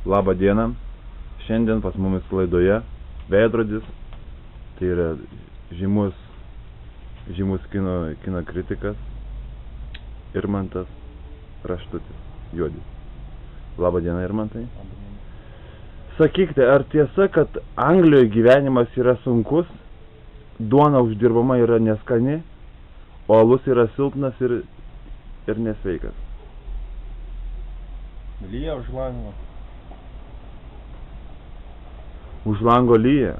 Labą dieną. Šiandien pas mumis laidoje Veidrodis. Tai yra žymus kino kritikas Irmantas Raštutis Juodis. Labą dieną, Irmantai. Sakykite, ar tiesa, kad Anglijoje gyvenimas yra sunkus, duona uždirbama yra neskani, o alus yra silpnas ir nesveikas? Lyja už lango. Už lango lyja,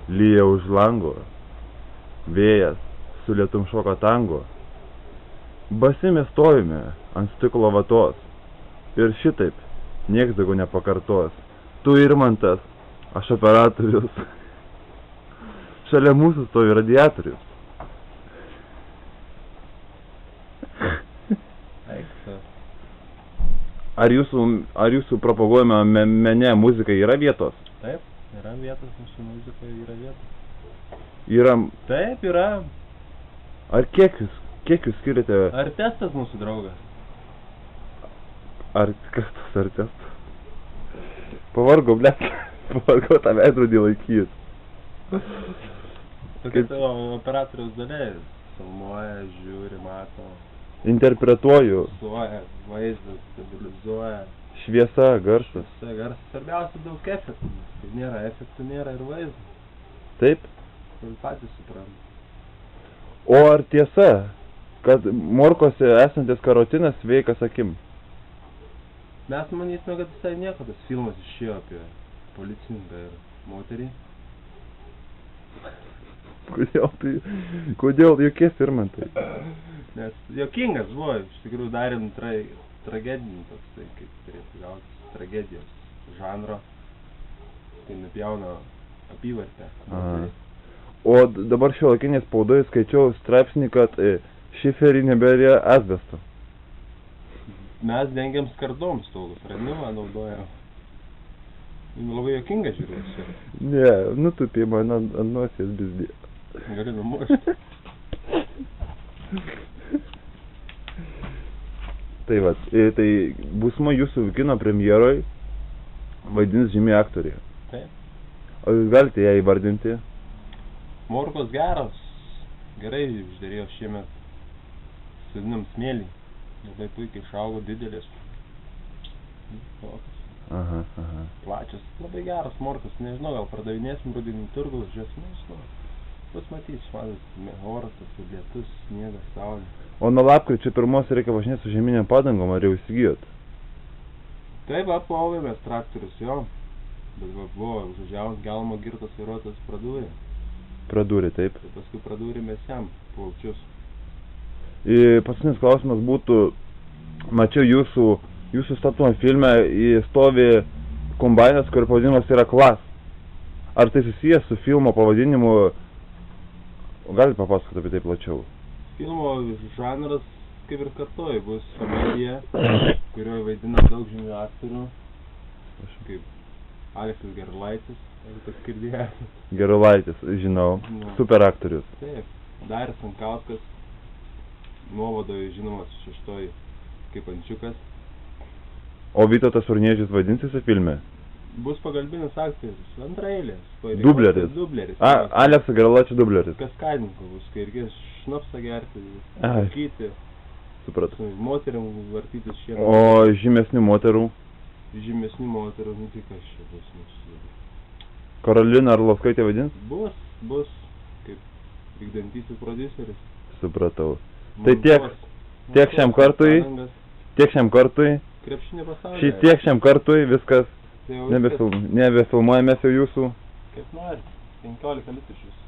lyja už lango, vėjas su lietum šoka tango. Basi mes stovime ant stiklo vatos ir šitaip nieks daugiau nepakartos. Tu Irmantas, aš operatorius, šalia mūsų stovi radiatorius. Ar jūsų propaguojama mene muzikai yra vietos? Taip, yra vietos, mūsų muzikoje yra vietos. Yra. Taip, yra. Ar kiek jūs skiriate? Ar testas mūsų draugas? Ar kas tas ar testas? Pavargau, blėt. Pavargau tą veidrodį laikyt. Tokia tavo operatoriaus dalis. Filmuoja, žiūri, mato. Interpretuoju. Fiksuoja vaizdą, stabilizuoja. Šviesa, garsas. Svarbiausia daug efektų. Kai nėra efektų, nėra ir vaizdo. Taip? Ir patys supranta. O ar tiesa, kad morkose esantis karotinas veikas akim? Mes manytume, kad visai nieko tas filmas išėjo apie policininką ir moterį. Kodėl jokies, Irmantai? Nes jokingas buvo, iš tikrųjų darėm tragedinį toks, tai kaip turėtų gautis tragedijos žanro, tai nupjauna apyvartę. O dabar šiuolaikinėje spaudoje skaičiau straipsnį, kad šiferį nebėra asbesto. Mes dengiam skardom stogus, radimą naudojam. Labai jokinga žiūrėsiu. Ne, nutupė man ant nosies bizdė. Gali numušti. Tai va, tai būsimo jūsų kino premjeroj vaidins žymi aktorė. Taip. O jūs galite ją įvardinti? Morkos geros. Gerai uždėrėjo šiemet. Sudinam smėlį. Labai puikiai išaugo, didelės. Aha. Plačios. Labai geras morkos. Nežinau, gal pardavinėsim rudenį turgus, žiūrėsim, nežinau. Bus matys, matas, oras, tas lietus, sniegas, saulė. O nuo lapkričio 1 reikia važinėti su žieminėm padangom, ar jau įsigijot? Taip, aplovėmės traktorius, jo. Bet buvo, užvažiavus Gelmo girtas vairuotojas pradūrė. Pradūrė, taip. Tai paskui pradūrėmės jam plaučius. Paskutinis klausimas būtų, mačiau jūsų statomą filme stovi kombainas, kurio pavadinimas yra Klas. Ar tai susijęs su filmo pavadinimu? Galite papasakoti apie tai plačiau? Filmo žanras, kaip ir kartoju, bus komedija, kurioje vaidina daug žymių aktorių, kaip Aleksas Gerulaitis, jeigu tas girdėjęs. Gerulaitis, žinau, super aktorius. Taip, Darius Sankauskas, nuovadoje žinomas šeštoji kaip Ančiukas. O Vytautas Urniežius vaidinsis filme? Bus pagalbinis aktorius, antraeilės. Dubleris. Aleksas Gerulaičio dubleris. Kaskadininko bus, kai reikės šnapsą gerti, sakyti. Supratau. Moteriam vartytis šieną. O žymesnių moterų? Žymesnių moterų, nu tai kas čia bus mūsų. Karolina Arlauskaitė vaidins? Bus, kaip vykdantysis prodiuseris. Supratau. Tai tiek šiam kartui. Krepšinė pasaulyje. Tiek šiam kartui, viskas. Nebefilmuojamės jau jūsų. Kaip nori, 15 litų iš jūsų.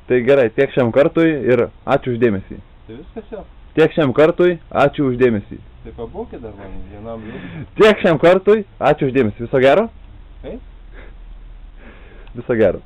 Tai gerai, tiek šiam kartui ir ačiū uždėmesį. Tai viskas jau. Tiek šiam kartui, ačiū uždėmesį. Tai pabūkit dar man vienam liūdį. Tiek šiam kartui, ačiū uždėmesį. Viso gero? Taip. Viso gero.